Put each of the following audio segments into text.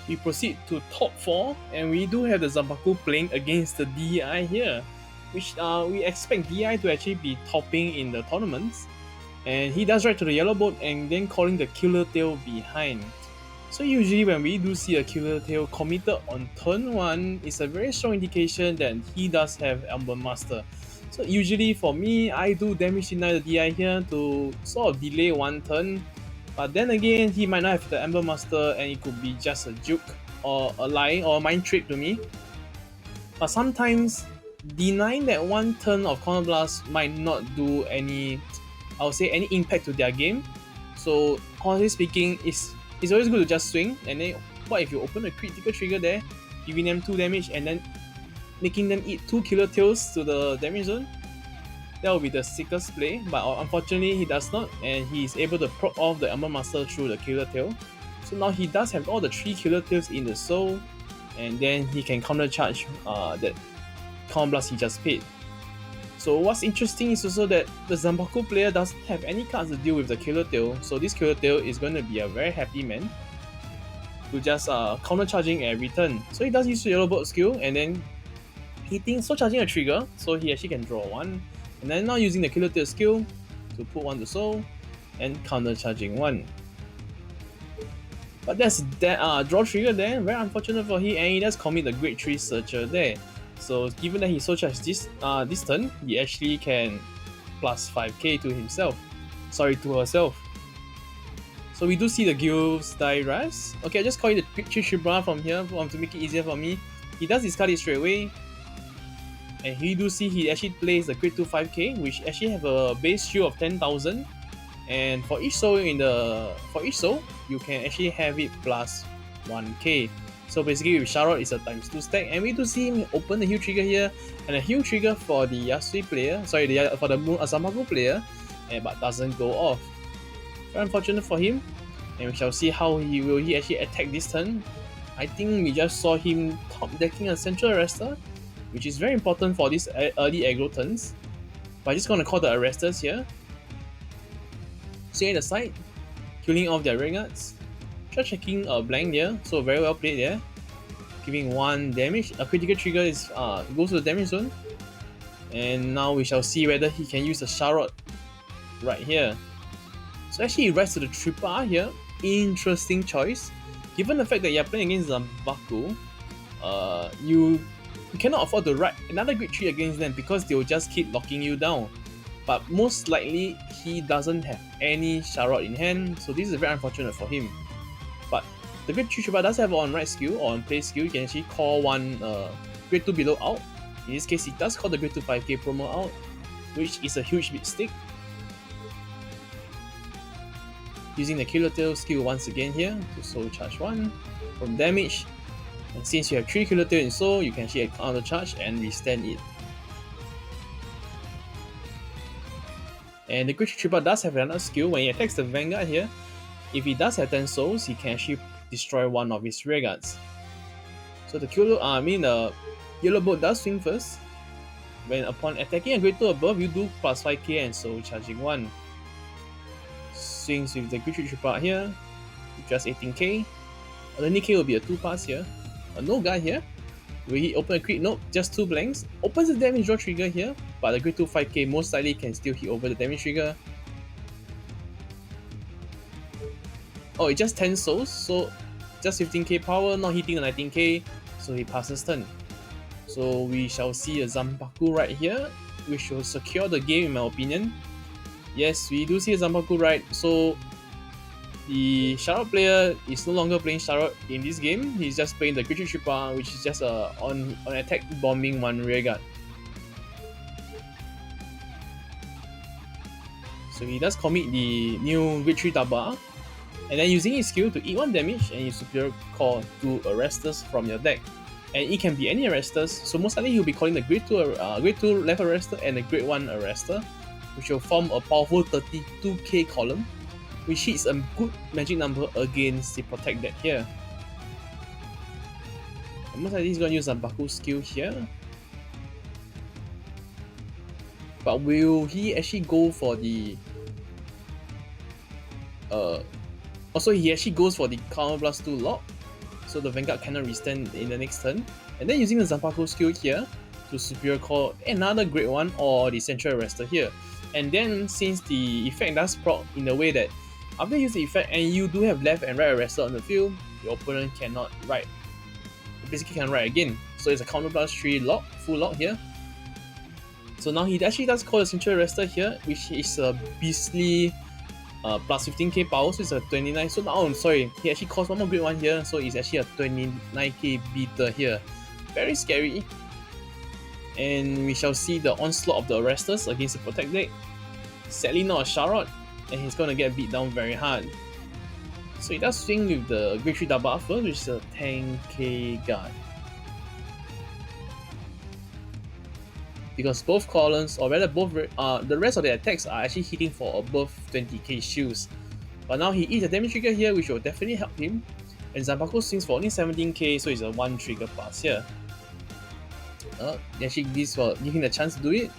we proceed to top 4, and we do have the Zanbaku playing against the DI here, which we expect DI to actually be topping in the tournaments. And he does right to the yellow boat and then calling the killer tail behind. So usually when we do see a killer tail committed on turn 1, it's a very strong indication that he does have Ember Master. So usually for me, I do damage deny the DI here to sort of delay one turn. But then again, he might not have the Ember Master and it could be just a juke or a lie or a mind trick to me. But sometimes denying that one turn of Counter Blast might not do any, I would say, any impact to their game. So honestly speaking, it's always good to just swing, and then what if you open a critical trigger there, giving them 2 damage and then making them eat 2 killer tails to the damage zone? That will be the sickest play, but unfortunately he does not, and he is able to proc off the Ember Master through the killer tail. So now he does have all the 3 killer tails in the soul, and then he can counter charge that counter blast he just paid. So what's interesting is also that the Zanbaku player doesn't have any cards to deal with the killer tail, so this killer tail is going to be a very happy man to just counter charging every turn. So he does use the yellow boat skill, and then he thinks so charging a trigger, so he actually can draw 1, and then now using the killer tail skill to put 1 to soul and counter charging 1. But that's that draw trigger there, very unfortunate for him, and he does commit the grade 3 searcher there. So given that he soul charged this turn, he actually can plus 5k to himself. Sorry, to herself. So we do see the Gil's die rise. Okay, I just call it the Picture Shibra from here to make it easier for me. He does discard it straight away. And he do see he actually plays the grade 2 5k, which actually have a base shield of 10,000. And for each soul you can actually have it plus 1k. So basically with Charlotte it's a times 2 stack, and we do see him open the heal trigger here, and a heal trigger for the Yasui player, for the Zanbaku player, but doesn't go off. Very unfortunate for him, and we shall see how he actually attack this turn. I think we just saw him top decking a central arrestor, which is very important for these early aggro turns. But I'm just gonna call the arresters here. Stay at the side, killing off their Irregulars. Try checking a blank there, so very well played there. Giving 1 damage. A critical trigger is goes to the damage zone. And now we shall see whether he can use the Charlotte right here. So actually he rides to the triple R here. Interesting choice. Given the fact that you're playing against Zanbaku, you cannot afford to ride another grade 3 against them because they will just keep locking you down. But most likely he doesn't have any Charlotte in hand, so this is very unfortunate for him. But the grade 3 Shibra does have on right skill or on play skill. You can actually call one grade 2 below out. In this case, he does call the grade 2 5k promo out, which is a huge big stick. Using the killer tail skill once again here to soul charge 1 from damage. And since you have 3 killer tail in soul, you can actually counter charge and withstand it. And the grade 3 Shibra does have another skill. When he attacks the Vanguard here, if he does have 10 souls, he can actually destroy one of his rearguards. So the yellow boat does swing first. When upon attacking a grade 2 above, you do plus 5k and soul charging 1. Swings with the grade 3 Shibra here, just 18k. The Nikkei will be a 2 pass here. No guy here. Will he open a crit? Nope, just 2 blanks. Opens the damage draw trigger here, but the grade 2 5k most likely can still hit over the damage trigger. Oh, it's just 10 souls, so just 15k power, not hitting the 19k, so he passes turn. So we shall see a Zanbaku right here, which will secure the game in my opinion. Yes, we do see a Zanbaku right, so the Charlotte player is no longer playing Charlotte in this game, he's just playing the Grade 3 Shibra, which is just on attack bombing one rearguard. So he does commit the new Grade 3 Taba, and then using his skill to eat 1 damage and his superior call 2 arresters from your deck. And it can be any arresters, so most likely he'll be calling the grade 2 left arrestor and the grade 1 arrester, which will form a powerful 32k column, which hits a good magic number against the protect deck here. And most likely he's going to use Zanbaku's skill here. But will he actually go for the also he actually goes for the counter blast 2 lock, so the Vanguard cannot restand in the next turn. And then using the Zanbaku skill here to superior call another Great One or the Central Arrestor here. And then since the effect does proc in a way that after you use the effect and you do have left and right arrestor on the field, your opponent cannot ride. Basically can ride again. So it's a counter plus 3 lock, full lock here. So now he actually does call the Central Arrestor here, which is a beastly plus 15k power, so it's a 29. So now, oh, sorry, he actually calls one more Great One here, so it's actually a 29k beater here. Very scary. And we shall see the onslaught of the Arrestors against the Protect deck. Sadly not a Sharot, and he's gonna get beat down very hard. So he does swing with the Grade 3 double up first, which is a 10k guard. Because both columns, or rather both the rest of the attacks are actually hitting for above 20k shields. But now he eats a damage trigger here, which will definitely help him. And Zanbaku swings for only 17k, so it's a 1 trigger pass here. He actually gives for giving the chance to do it.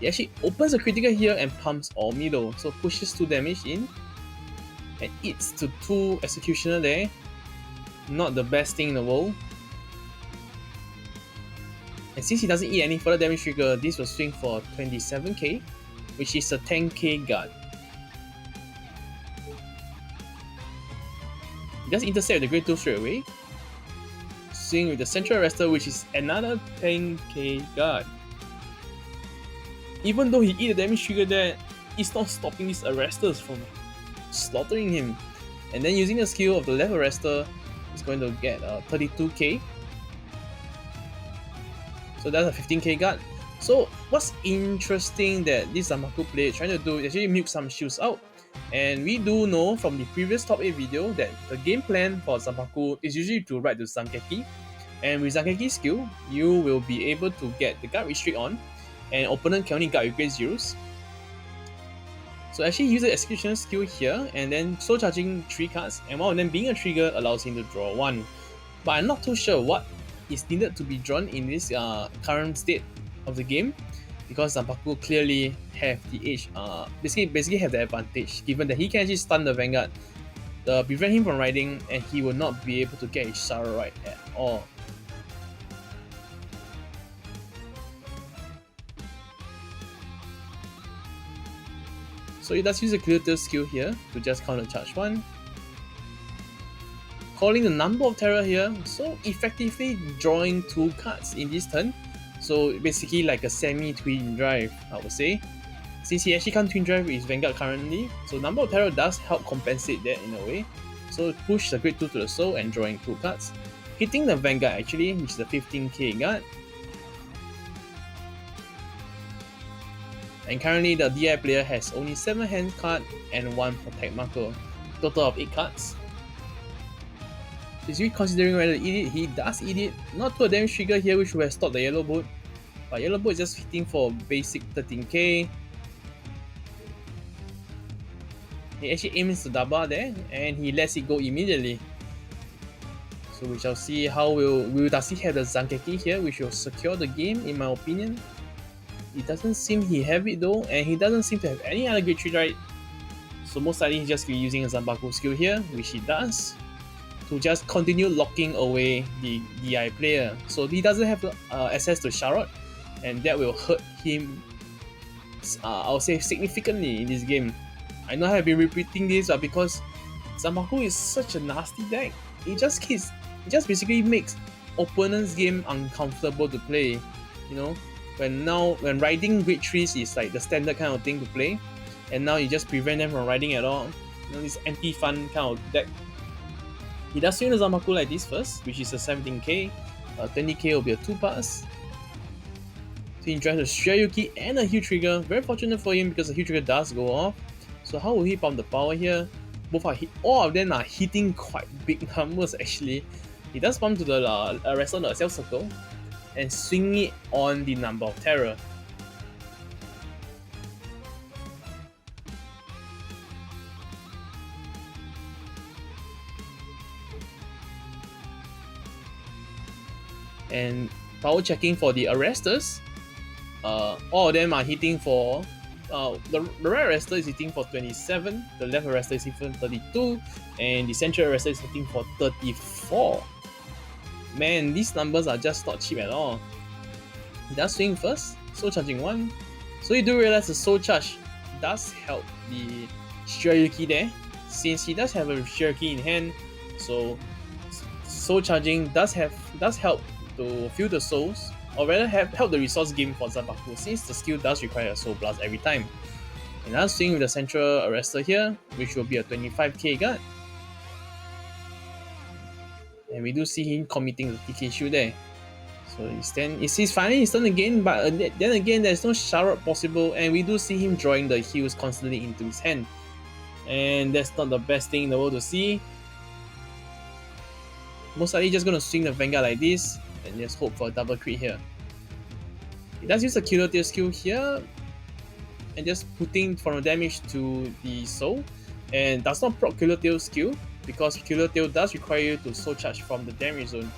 He actually opens a critical here and pumps all middle, so pushes 2 damage in. And eats to 2 executioner there. Not the best thing in the world. And since he doesn't eat any further damage trigger, this will swing for 27k, which is a 10k guard. He does intercept the Grade 2 straight away. Swing with the Central Arrestor, which is another 10k guard. Even though he eat the damage trigger there, it's not stopping these Arrestors from slaughtering him. And then using the skill of the left Arrestor, he's going to get 32k. So that's a 15k guard. So what's interesting that this Zanbaku player is trying to do is actually milk some shields out. And we do know from the previous top 8 video that the game plan for Zanbaku is usually to ride the Zanbaku. And with Zanbaku's skill, you will be able to get the guard restrict on, and opponent can only guard with grade 0s. So actually use the executioner skill here, and then soul charging 3 cards, and one of them being a trigger allows him to draw 1. But I'm not too sure what is needed to be drawn in this current state of the game, because Zanbaku clearly have the edge, basically have the advantage, given that he can actually stun the Vanguard, prevent him from riding, and he will not be able to get his Shara right at all. So he does use a clear tail skill here to just counter charge 1. Calling the number of terror here, so effectively drawing 2 cards in this turn. So basically like a semi-twin drive, I would say. Since he actually can't twin drive with his Vanguard currently, so number of terror does help compensate that in a way. So push the grade 2 to the soul and drawing 2 cards. Hitting the Vanguard actually, which is a 15k guard. And currently the DI player has only 7 hand cards and 1 protect marker, total of 8 cards. Is he considering whether to eat it? He does eat it. Not to a damage trigger here, which will have stopped the yellow boat. But yellow boat is just hitting for basic 13k. He actually aims to double there, and he lets it go immediately. So we shall see how does he have the Zanbaku here, which will secure the game in my opinion. It doesn't seem he have it though, and he doesn't seem to have any other grade 3 right. So most likely he's just using a Zanbaku skill here, which he does, to just continue locking away the DI player. So he doesn't have access to Sharot, and that will hurt him, I would say, significantly in this game. I know I have been repeating this, but because Zanbaku is such a nasty deck, it just basically makes opponent's game uncomfortable to play. You know, when riding grade 3s is like the standard kind of thing to play, and now you just prevent them from riding at all. You know, this anti-fun kind of deck. He does swing the Zanbaku like this first, which is a 17k. 20k will be a 2 pass. So he drives a Shiryuki and a Heal Trigger. Very fortunate for him because the Heal Trigger does go off. So how will he pump the power here? All of them are hitting quite big numbers actually. He does pump to the rest of the Self Circle and swing it on the number of terror. And power checking for the Arrestors. All of them are hitting for the right Arrestor is hitting for 27, the left Arrestor is hitting for 32, and the central Arrestor is hitting for 34. man, these numbers are just not cheap at all. He does swing first, soul charging 1. So you do realize the soul charge does help the Shirayuki there, since he does have a Shirayuki in hand. So soul charging does help to fill the souls, or rather help the resource game for Zanbaku, since the skill does require a soul blast every time. Another swing with the central arrestor here, which will be a 25k guard. And we do see him committing the TK shoot there. So he's finally his turn again, but then again there's no Sharot possible, and we do see him drawing the heals constantly into his hand. And that's not the best thing in the world to see. Most likely just gonna swing the Vanguard like this, and just hope for a double crit here. He does use the Killer Tail skill here, and just putting from the damage to the soul, and does not proc Killer Tail skill, because Killer Tail does require you to soul charge from the damage zone.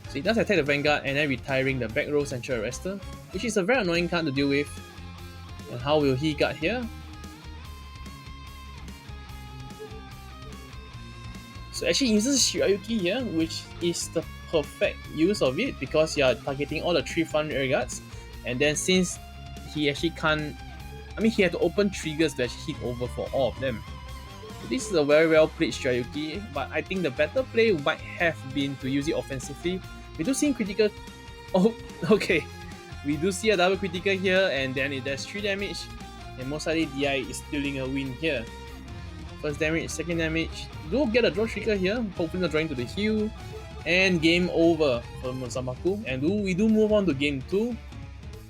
So he does attack the Vanguard and then retiring the back row central arrestor, which is a very annoying card to deal with. And how will he guard here? So actually he uses Shirayuki here, which is the perfect use of it, because you are targeting all the 3 front rear guards, and then since he actually can't, he had to open triggers to actually hit over for all of them. So this is a very well played Shirayuki, but I think the better play might have been to use it offensively. We do see critical. Oh, okay. We do see a double critical here, and then it does 3 damage, and most likely DI is stealing a win here. First damage, second damage. Do get a draw trigger here, hopefully not drawing to the heal, and game over for Zanbaku. And we do move on to game 2,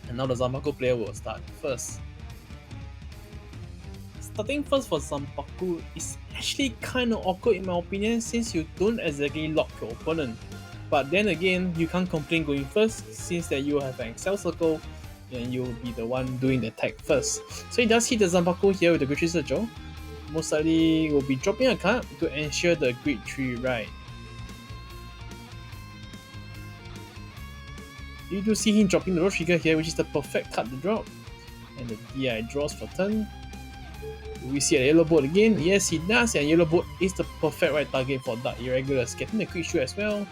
and now the Zanbaku player will start first. Starting first for Zanbaku is actually kind of awkward in my opinion, since you don't exactly lock your opponent. But then again, you can't complain going first, since that you have an Excel circle and you'll be the one doing the attack first. So he does hit the Zanbaku here with the Great 3 Surge. Most likely will be dropping a card to ensure the Great 3 right. You do see him dropping the Road Trigger here, which is the perfect card to drop. And the DI draws for turn. We see a yellow boat again. Yes, he does, and yellow boat is the perfect right target for Dark Irregulars, getting the quick shoot as well.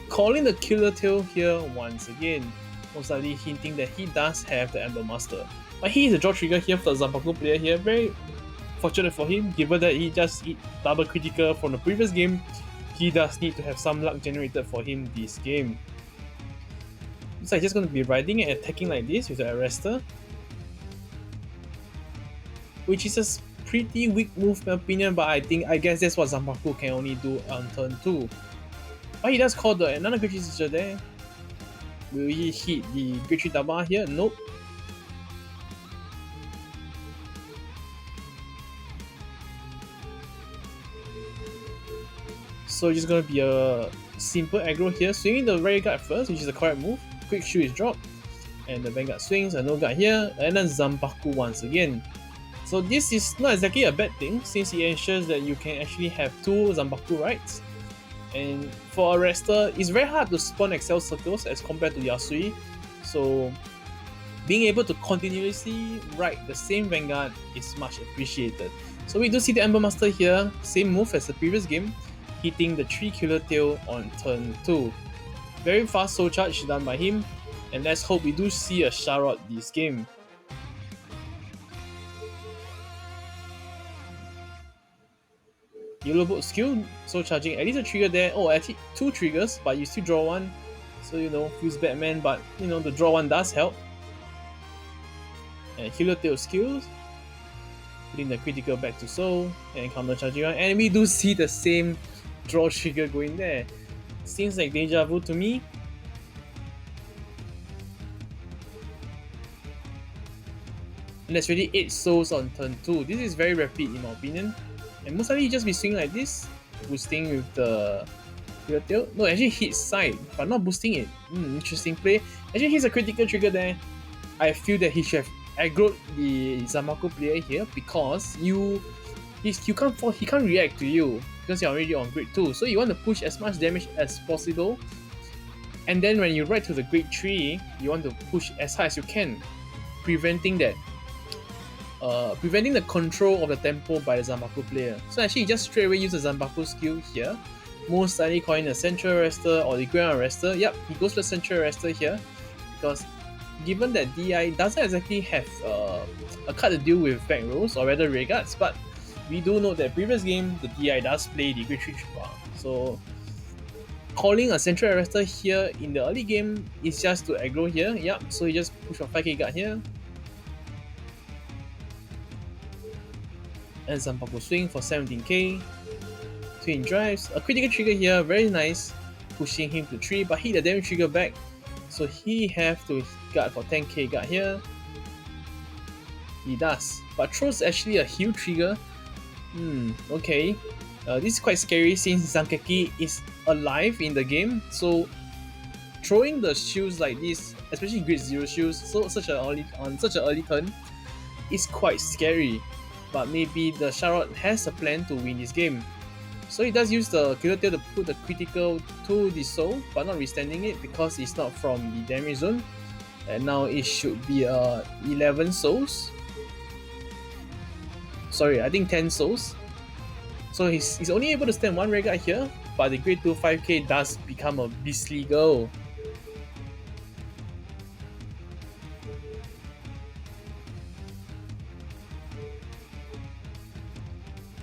Calling the Killer Tail here once again, most likely hinting that he does have the Ember Master. But he is a draw trigger here for the Zanbaku player here. Very fortunate for him, given that he just hit double critical from the previous game. He does need to have some luck generated for him this game. Looks like just going to be riding and attacking like this with the Arrestor, which is a pretty weak move in my opinion, but I guess that's what Zanbaku can only do on turn 2. But he does call another Great 3 Surge there. Will he hit the Great 3 Dama here? Nope. So it's just gonna be a simple aggro here, swinging the rear guard first, which is the correct move. Quick shoot is dropped, and the Vanguard swings, and no guard here, and then Zanbaku once again. So this is not exactly a bad thing, since it ensures that you can actually have 2 Zanbaku rides. And for Arrestor, it's very hard to spawn Excel circles as compared to Yasui, so being able to continuously ride the same Vanguard is much appreciated. So we do see the Ember Master here, same move as the previous game, hitting the 3 Killer Tail on turn 2. Very fast soul charge done by him, and let's hope we do see a Sharot this game. Yellow boat skill, soul charging, at least a trigger there. Oh, actually 2 triggers, but you still draw 1. So feels Batman, but the draw 1 does help. And Killer Tail skills, putting the critical back to soul, and counter charging 1. And we do see the same draw trigger going there. Seems like deja vu to me. And that's really 8 souls on turn 2. This is very rapid in my opinion. And most likely you just be swinging like this, boosting with the Killer Tail. No, actually hits side, but not boosting it. Interesting play. Actually he's a critical trigger there. I feel that he should have aggroed the Zanbaku player here, because he can't react to you because you're already on grade 2. So you want to push as much damage as possible, and then when you ride to the grade 3, you want to push as high as you can, preventing that preventing the control of the tempo by the Zanbaku player. So actually, he just straight away use the Zanbaku skill here, most likely calling the central arrestor or the ground arrestor. Yep, he goes for the central arrestor here because given that DI doesn't exactly have a card to deal with back rolls or rather rear guards, but we do know that previous game the DI does play the Grade 3 Trooper. So calling a central arrestor here in the early game is just to aggro here. Yep, so he just push for 5k guard here. And Zanbaku swing for 17k. Twin drives, a critical trigger here, very nice, pushing him to 3, but hit the damage trigger back. So he have to guard for 10k guard here. He does, but throws actually a heal trigger. Okay. This is quite scary since Zanbaku is alive in the game, so throwing the shields like this, especially Grade 0 shields, on such an early turn, is quite scary. But maybe the Charlotte has a plan to win this game. So he does use the Killer Tail to put the critical to the soul, but not withstanding it because it's not from the damage zone. And now it should be 11 souls. Sorry, I think 10 souls. So he's only able to stand one rear guard here, but the Grade 2 5k does become a beastly goal.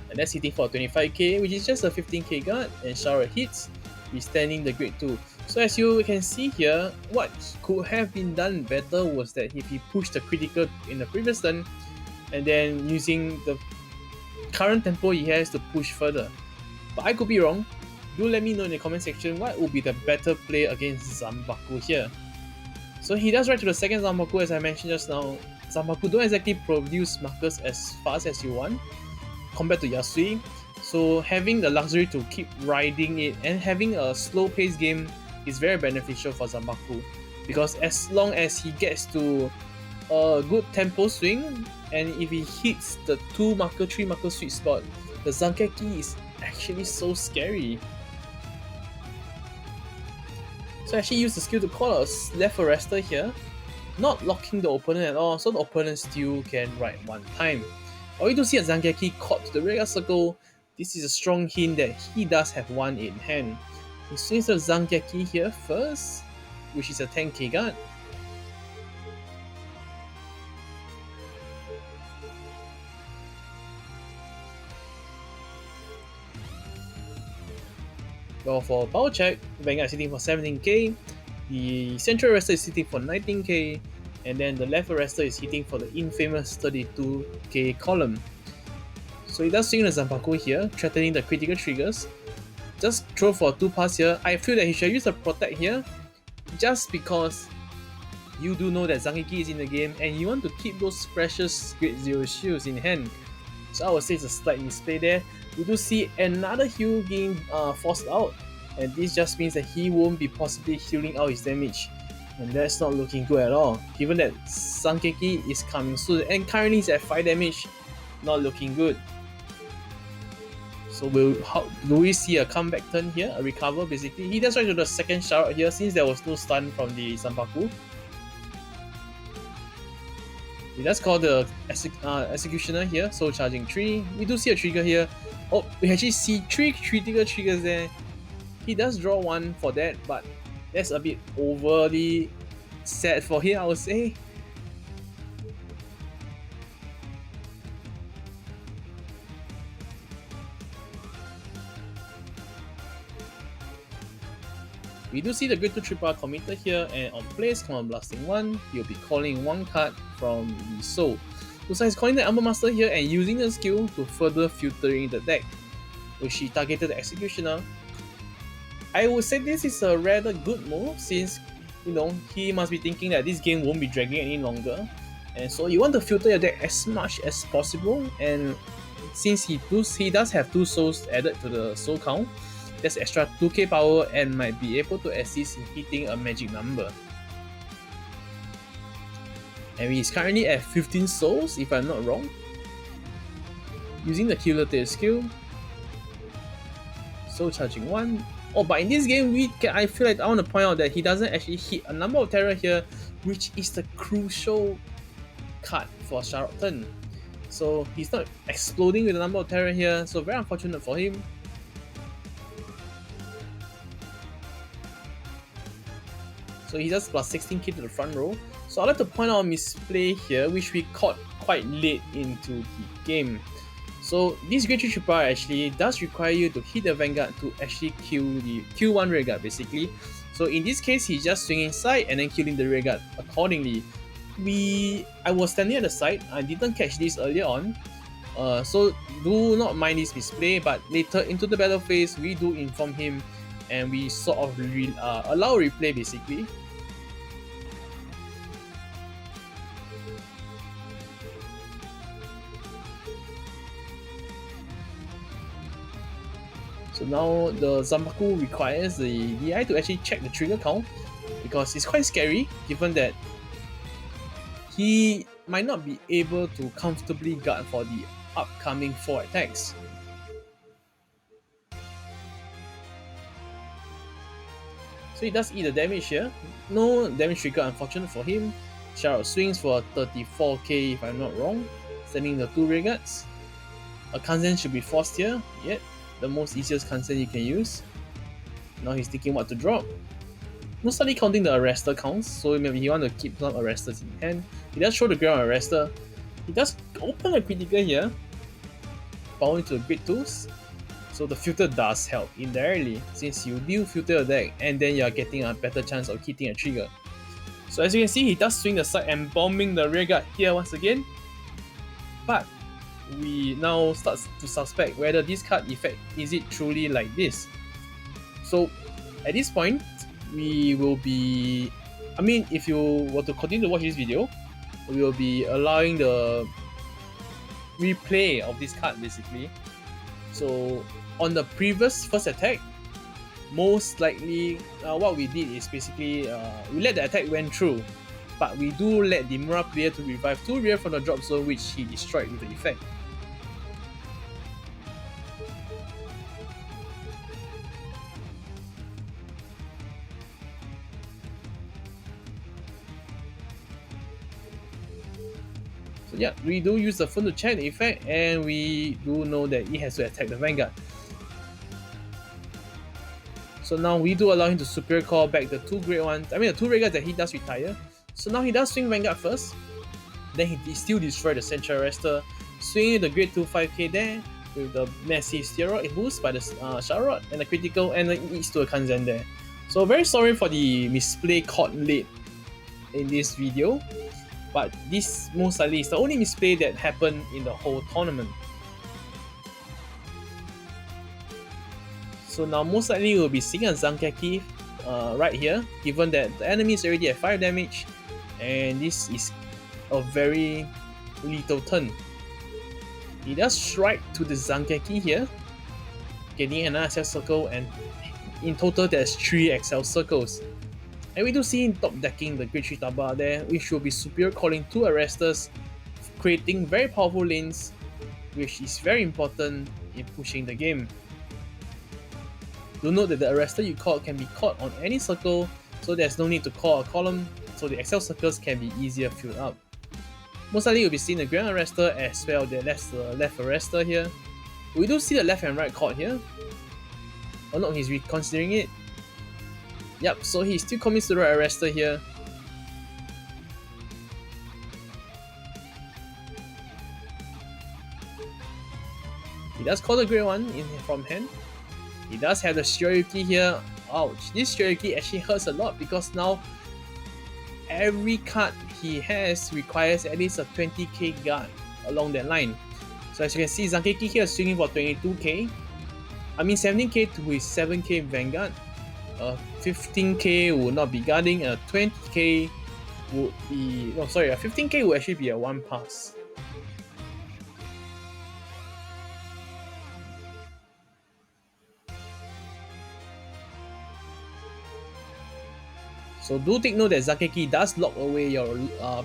And that's hitting for 25k, which is just a 15k guard, and Shower hits, withstanding the Grade 2. So as you can see here, what could have been done better was that if he pushed the critical in the previous turn, and then using the current tempo he has to push further. But I could be wrong. Do let me know in the comment section what would be the better play against Zanbaku here. So he does right to the second Zanbaku as I mentioned just now. Zanbaku don't exactly produce markers as fast as you want compared to Yasui. So having the luxury to keep riding it and having a slow paced game is very beneficial for Zanbaku. Because as long as he gets to a good tempo swing, and if he hits the 2 marker, 3 marker sweet spot, the Zanbaku is actually so scary. So I actually use the skill to call a left arrestor here, not locking the opponent at all, so the opponent still can ride one time. Or you do see a Zanbaku caught to the rear circle. This is a strong hint that he does have one in hand. He swings the Zanbaku here first, which is a 10k guard. Well, for power check, Vanguard is sitting for 17k, the central arrestor is hitting for 19k, and then the left arrestor is hitting for the infamous 32k column. So he does swing the Zanbaku here, threatening the critical triggers. Just throw for 2 pass here. I feel that he should use the protect here, just because you do know that Zanbaku is in the game and you want to keep those precious Grade 0 shields in hand. So I would say it's a slight misplay there. We do see another heal game forced out, and this just means that he won't be possibly healing out his damage, and that's not looking good at all, given that Zanbaku is coming soon and currently he's at 5 damage, not looking good. So do we see a comeback turn here, a recover basically? He does right to the second shout here since there was no stun from the Zanbaku. He does call the executioner here, so charging 3. We do see a trigger here. Oh, we actually see 3 critical triggers there. He does draw 1 for that, but that's a bit overly sad for him, I would say. We do see the Grade 2 Triple committed here, and on place, command blasting 1, he'll be calling 1 card from the soul. So he's calling the Armor Master here and using the skill to further filtering the deck, which he targeted the Executioner. I would say this is a rather good move since, he must be thinking that this game won't be dragging any longer. And so you want to filter your deck as much as possible, and since he does have 2 souls added to the soul count, that's extra 2k power and might be able to assist in hitting a magic number. And he's currently at 15 souls if I'm not wrong. Using the Killer Tail skill. Soul charging 1. Oh, but in this game, I feel like I want to point out that he doesn't actually hit a number of terror here, which is the crucial card for Charlotte turn. So he's not exploding with the number of terror here, so very unfortunate for him. So he does plus 16k to the front row. So I'd like to point out a misplay here, which we caught quite late into the game. So this Grade 3 Trooper actually does require you to hit the Vanguard to actually kill one rearguard basically. So in this case, he's just swinging side and then killing the rearguard accordingly. I was standing at the side, I didn't catch this earlier on. So do not mind this misplay, but later into the battle phase, we do inform him and we sort of allow replay basically. So now the Zanbaku requires the DI to actually check the trigger count, because it's quite scary given that he might not be able to comfortably guard for the upcoming 4 attacks. So he does eat the damage here. No damage trigger, unfortunate for him. Charlotte swings for 34k if I'm not wrong, sending the 2 rearguards. A Kanzen should be forced here, yet the most easiest Kanzen you can use. Now he's thinking what to drop. Most likely counting the arrestor counts, so maybe he wants to keep some arresters in hand. He does throw the ground arrestor. He does open a critical here, power into the Grade 2s. So the filter does help indirectly, since you do filter your deck and then you are getting a better chance of hitting a trigger. So as you can see, he does swing the side and bombing the rearguard here once again. But we now start to suspect whether this card effect is it truly like this. So at this point, we will be, if you were to continue to watch this video, we will be allowing the replay of this card basically. So on the previous first attack, most likely what we did is basically we let the attack went through, but we do let the Mura player to revive 2 rear from the drop zone, which he destroyed with the effect. So yeah, we do use the phone to check the effect, and we do know that he has to attack the Vanguard. So now we do allow him to superior call back the 2 Grade 1s, the 2 rearguards that he does retire. So now he does swing Vanguard first, then he still destroy the Central Arrestor, swinging the Grade 2 5k there with the massive steroid boost by the Charlotte and the critical, and it leads to a Kanzen there. So very sorry for the misplay caught late in this video, but this most likely is the only misplay that happened in the whole tournament. So now most likely we'll be seeing a Zanbaku right here, given that the enemy is already at 5 damage, and this is a very lethal turn. He does strike to the Zanbaku here, getting another XL circle, and in total there's 3 XL circles. And we do see him top decking the Grade 3 Taba there, which will be superior calling 2 arresters, creating very powerful lanes, which is very important in pushing the game. Do note that the arrestor you call can be caught on any circle, so there's no need to call a column, so the XL circles can be easier filled up. Most likely you'll be seeing the ground arrestor as well, that's the left arrestor here. We do see the left and right caught here. Oh no, he's reconsidering it. Yep, so he still commits to the right arrestor here. He does call the Grade 1 in from hand. He does have the Shiryuki here. Ouch, this Shiryuki actually hurts a lot, because now every card he has requires at least a 20k guard along that line. So as you can see, Zanbaku here is swinging for 22k. 17k to his 7k Vanguard. 15k would not be guarding, 20k would be, 15k would actually be a 1 pass. So do take note that Zanbaku does lock away your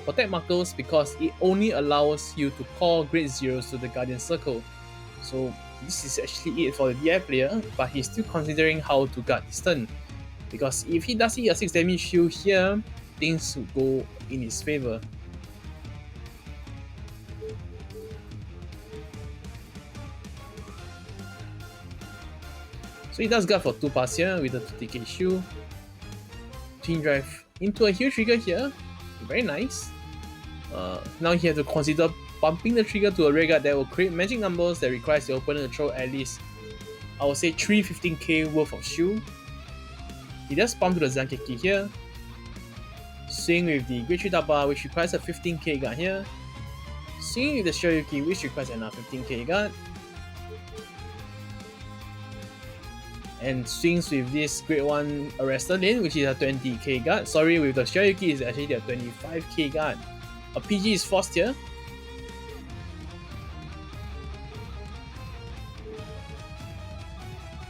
protect markers, because it only allows you to call Grade 0s to the Guardian Circle. So this is actually it for the DI player, but he's still considering how to guard his turn, because if he does hit a 6 damage shield here, things will go in his favor. So he does guard for 2 pass here with a 2TK shoe. Twin drive into a heel trigger here. Very nice. Now he has to consider bumping the trigger to a rear guard that will create magic numbers that requires the opponent to throw at least, I would say, 315k worth of shoe. He does pump to the Zanbaku here. Swing with the Grade 3 Tapa, which requires a 15k guard here. Swing with the Shoryuki, which requires another 15k guard. And swings with this Grade 1 Arrestor lane, which is a 20k guard. Sorry, with the Shoryuki is actually a 25k guard. A PG is forced here.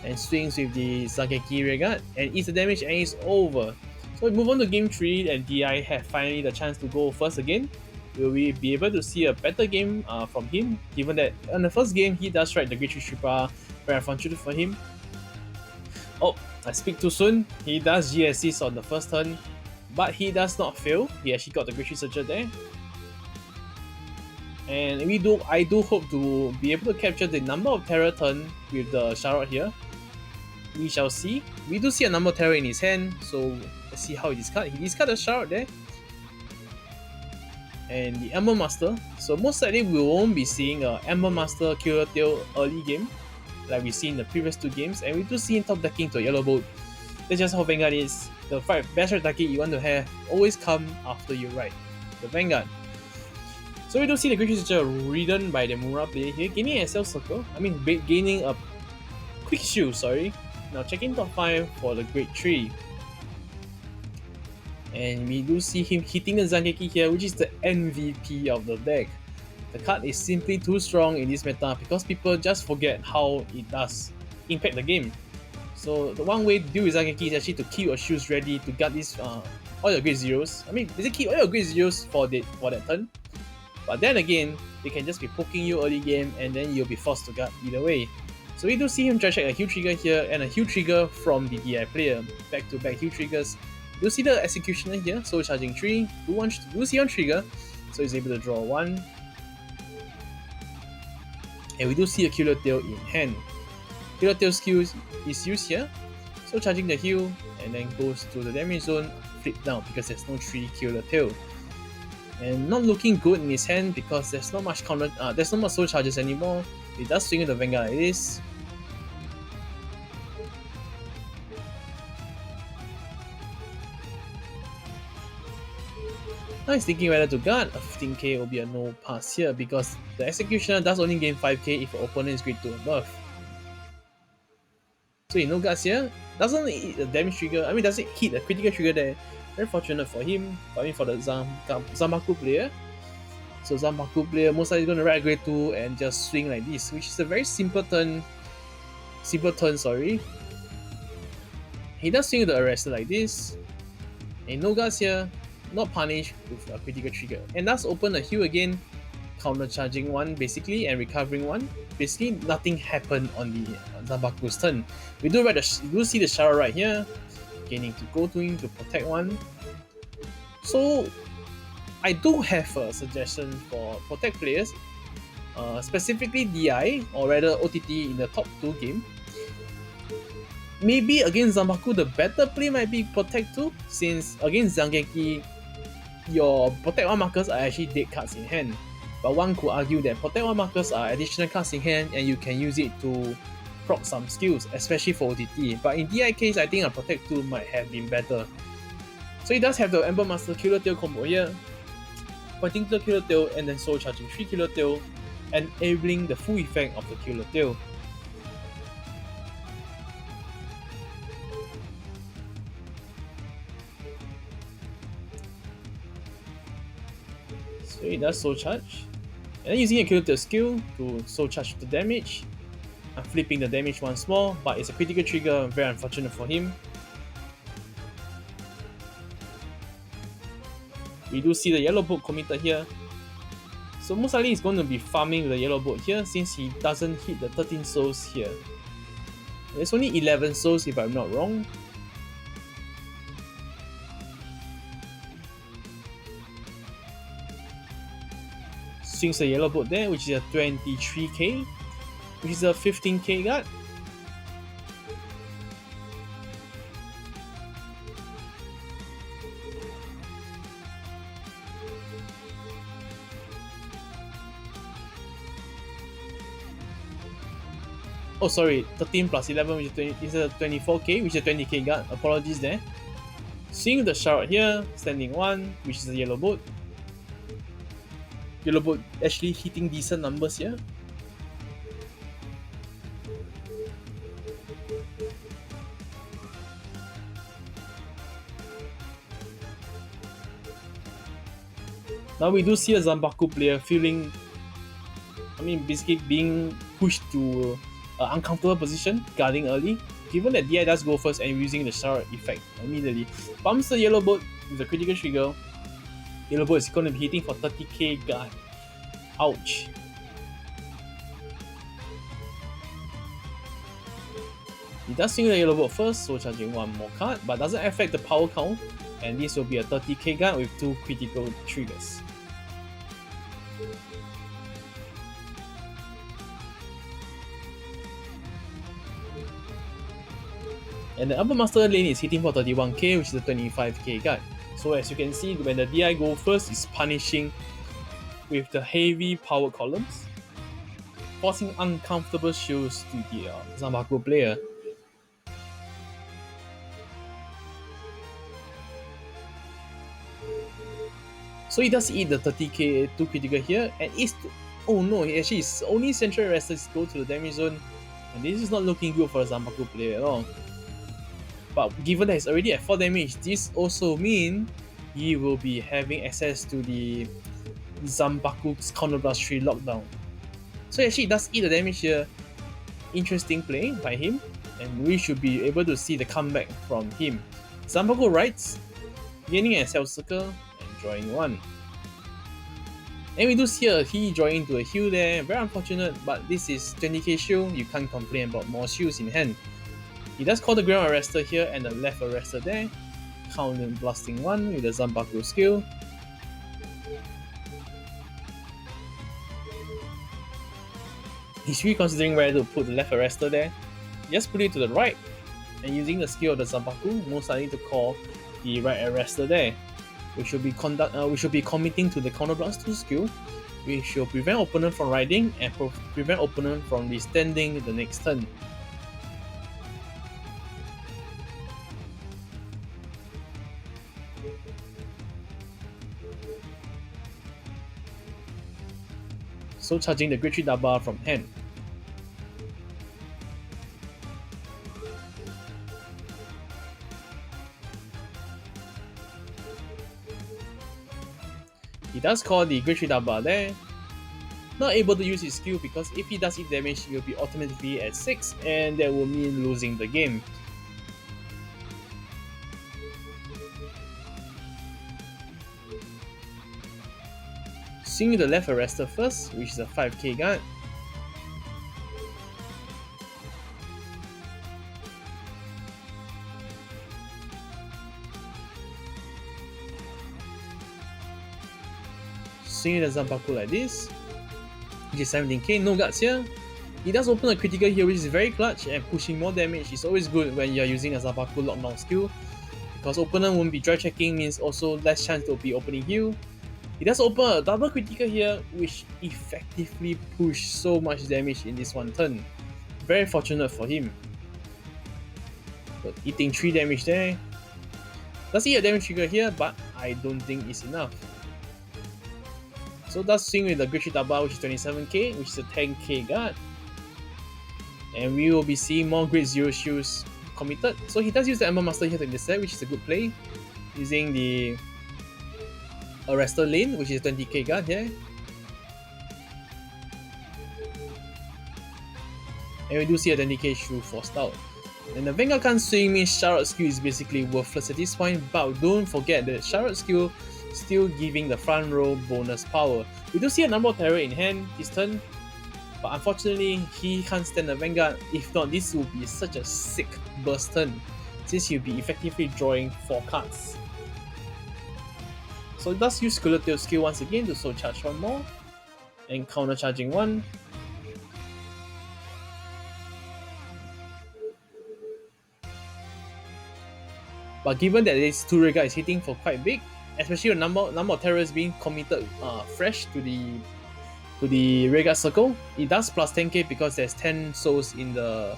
And swings with the Zanbaku rear guard and eats the damage and it's over. So we move on to game 3 and DI have finally the chance to go first again. Will we be able to see a better game from him, given that in the first game he does strike the Grade 3 Shripa, very unfortunate for him. Oh, I speak too soon. He does GSCs on the first turn, but he does not fail. He actually got the Grade 3 Searcher there. And I do hope to be able to capture the number of terror turn with the Charlotte here. We shall see. We do see a number of terror in his hand, so let's see how he discard. He discarded the Charlotte there. And the Ember Master. So most likely we won't be seeing a Ember Master Killer Tail early game, like we see in the previous 2 games, and we do see him top decking to a yellow boat. That's just how Vanguard is. The best right deck you want to have always come after you ride the Vanguard. So we do see the Grade 3 Searcher ridden by the Mura player here, gaining a Cell Circle. Gaining a Quick Shield, sorry. Now checking top 5 for the Grade 3. And we do see him hitting the Zanbaku here, which is the MVP of the deck. The card is simply too strong in this meta because people just forget how it does impact the game. So the one way to deal with Zanbaku is actually to keep your shoes ready to guard this all your Grade 0s. Basically keep all your Grade 0s for that turn. But then again, they can just be poking you early game and then you'll be forced to guard either way. So we do see him try check a heel trigger here and a heel trigger from the DI player. Back to back heel triggers. You see the Executioner here, so charging 3, do see on trigger, so he's able to draw 1. And we do see a Killer Tail in hand. Killer Tail skill is used here, so charging the heal and then goes to the damage zone, flip down because there's no 3 Killer Tail. And not looking good in his hand because there's not much there's not much soul charges anymore. He does swing with the Vanguard like this. Now he's thinking whether to guard. A 15k will be a no pass here because the Executioner does only gain 5k if the opponent is Grade 2 above. So he no guards here. Doesn't hit the damage trigger. Doesn't hit a critical trigger there. Very fortunate for him. For the Zanbaku player. So Zanbaku player most likely going to ride Grade 2 and just swing like this, which is a very simple turn. Sorry. He does swing with the Arrestor like this. And no guards here. Not punished with a critical trigger. And does open a heal again, counter charging 1 basically and recovering 1. Basically nothing happened on the Zanbaku's turn. We do see the Shara right here, gaining to go to him to protect 1. So I do have a suggestion for protect players, specifically DI or rather OTT in the top 2 game. Maybe against Zanbaku the better play might be protect 2, since against Zanbaku your protect 1 markers are actually dead cards in hand. But one could argue that protect 1 markers are additional cards in hand and you can use it to proc some skills, especially for OTT. But in DI case, I think a protect 2 might have been better. So he does have the Ember Master Killer Tail combo here, pointing to the Killer Tail and then soul charging 3 Killer Tail, enabling the full effect of the Killer Tail. So he does soul charge, and then using a Killer Tail skill to soul charge the damage. I'm flipping the damage once more, but it's a critical trigger, very unfortunate for him. We do see the yellow boat committed here. So most likely he's going to be farming with the yellow boat here since he doesn't hit the 13 souls here. There's only 11 souls if I'm not wrong. Swings the yellow boat there, which is a 23k, which is a 15k guard. Oh, sorry, 13 plus 11, which is 20, is a 24k, which is a 20k guard. Apologies there. Seeing the Charlotte here, standing 1, which is a yellow boat. Yellow boat actually hitting decent numbers here. Now we do see a Zanbaku player feeling, basically being pushed to an uncomfortable position, guarding early. Given that DI does go first and using the Charlotte effect immediately, bumps the yellow boat with a critical trigger. Yellow boat is going to be hitting for 30k guard. Ouch. He does swing the yellow boat first, so charging one more card, but doesn't affect the power count, and this will be a 30k guard with 2 critical triggers. And the upper master lane is hitting for 31k, which is a 25k guard. So as you can see, when the DI go first, it's punishing with the heavy power columns, forcing uncomfortable shields to the Zanbaku player. So he does eat the 30k 2 critical here, and is oh no, he actually is only central arresters go to the damage zone, and this is not looking good for a Zanbaku player at all. But given that he's already at 4 damage, this also means he will be having access to the Zanbaku's Counter Blast 3 lockdown. So actually does eat the damage here. Interesting play by him, and we should be able to see the comeback from him. Zanbaku rides, gaining a cell circle and drawing 1. And we do see a he drawing into a heal there, very unfortunate, but this is 20k shield, you can't complain about more shields in hand. He does call the ground arrestor here and the left arrestor there, counter blasting 1 with the Zanbaku skill. He's reconsidering whether to put the left arrestor there. Just put it to the right, and using the skill of the Zanbaku, most likely to call the right arrestor there. We should be committing to the counter blast 2 skill, which will prevent opponent from riding and prevent opponent from restanding the next turn. So charging the Grade 3 Daba from hand. He does call the Grade 3 Daba there. Not able to use his skill because if he does eat damage, he will be automatically at 6, and that will mean losing the game. Seeing the left arrestor first, which is a 5k guard. Swinging the Zanbaku like this, which is 17k, no guards here. He does open a critical here, which is very clutch, and pushing more damage is always good when you're using a Zanbaku lockdown skill, because opponent won't be dry checking, means also less chance to be opening heal. He does open a double critical here, which effectively pushed so much damage in this one turn. Very fortunate for him. But eating 3 damage there. Does he have damage trigger here, but I don't think it's enough. So does swing with the Grade 3 Daba, which is 27k, which is a 10k guard. And we will be seeing more Grade 0 shields committed. So he does use the Ember Master here to intercept, which is a good play. Using the arrestor lane, which is 20k guard here. And we do see a 20k shield forced out. And the Vanguard can't swing means Charlotte skill is basically worthless at this point, but don't forget that Charlotte skill still giving the front row bonus power. We do see a number of terror in hand this turn, but unfortunately he can't stand the Vanguard. If not, this will be such a sick burst turn, since he'll be effectively drawing 4 cards. So it does use Tail skill once again to soul charge 1 more, and counter charging 1. But given that this 2 Rega is hitting for quite big, especially the number of terrors being committed fresh to the to the Rearguard Circle. It does plus 10k because there's 10 souls in the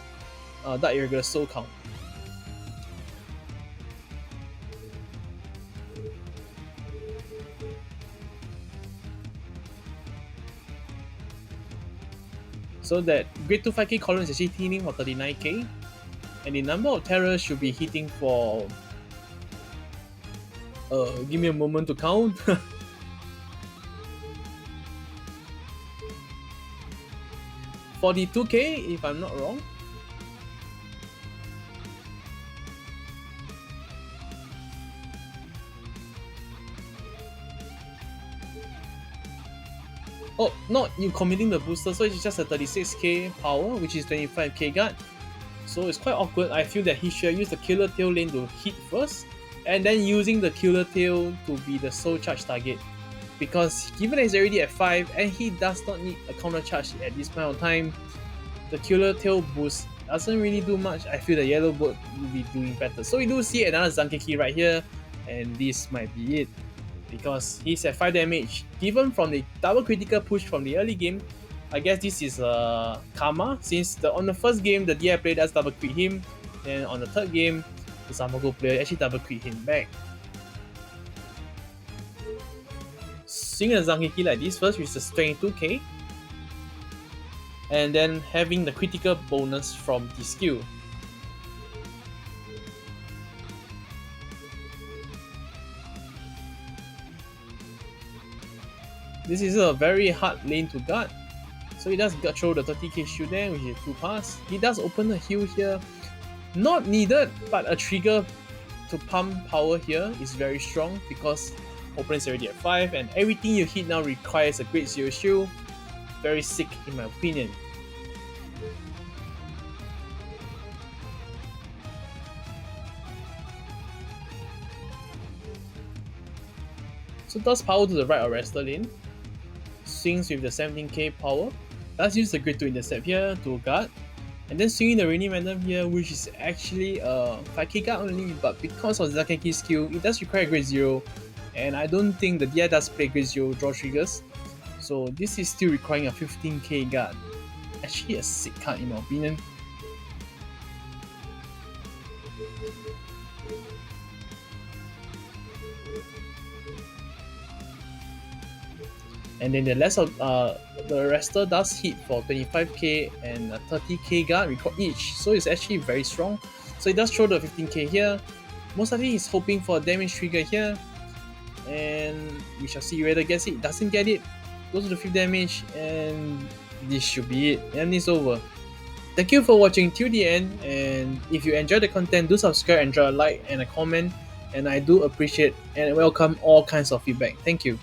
Dark Irregular soul count. So that grade 2 5k column is actually hitting for 39k, and the number of terrors should be hitting for give me a moment to count. 42k if I'm not wrong. Oh, not you committing the booster, so it's just a 36k power, which is 25k guard. So it's quite awkward. I feel that he should use the Killer Tail lane to hit first, and then using the Killer Tail to be the soul charge target. Because given that he's already at 5 and he does not need a counter charge at this point of time, the Killer Tail boost doesn't really do much. I feel the yellow boat will be doing better. So we do see another Zanbaku right here, and this might be it. Because he's at 5 damage. Given from the double critical push from the early game, I guess this is karma, since on the first game the DI player does double crit him, then on the third game the Zanbaku player actually double crit him back. Swinging a Zanbaku like this first, which is 22k, and then having the critical bonus from the skill. This is a very hard lane to guard, so he does throw the 30k shield there, which is 2 pass. He does open the heal here, not needed, but a trigger to pump power here is very strong because opponent's already at 5 and everything you hit now requires a great 0 shield. Very sick in my opinion. So does power to the right arrestor lane. Swings with the 17k power. Does use the grid to intercept here to guard. And then swinging the Rainy Random here, which is actually a 5k guard only, but because of Zanbaku's skill, it does require grade 0. And I don't think the DI does play grade 0 draw triggers. So this is still requiring a 15k guard. Actually a sick card in my opinion. And then the rest of the arrestor does hit for 25k and a 30k guard record each, so it's actually very strong. So he does throw the 15k here. Most likely he's hoping for a damage trigger here, and we shall see whether gets it. Doesn't get it, goes to the 5th damage, and this should be it, and it's over. Thank you for watching till the end, and if you enjoyed the content, do subscribe and drop a like and a comment, and I do appreciate and welcome all kinds of feedback. Thank you.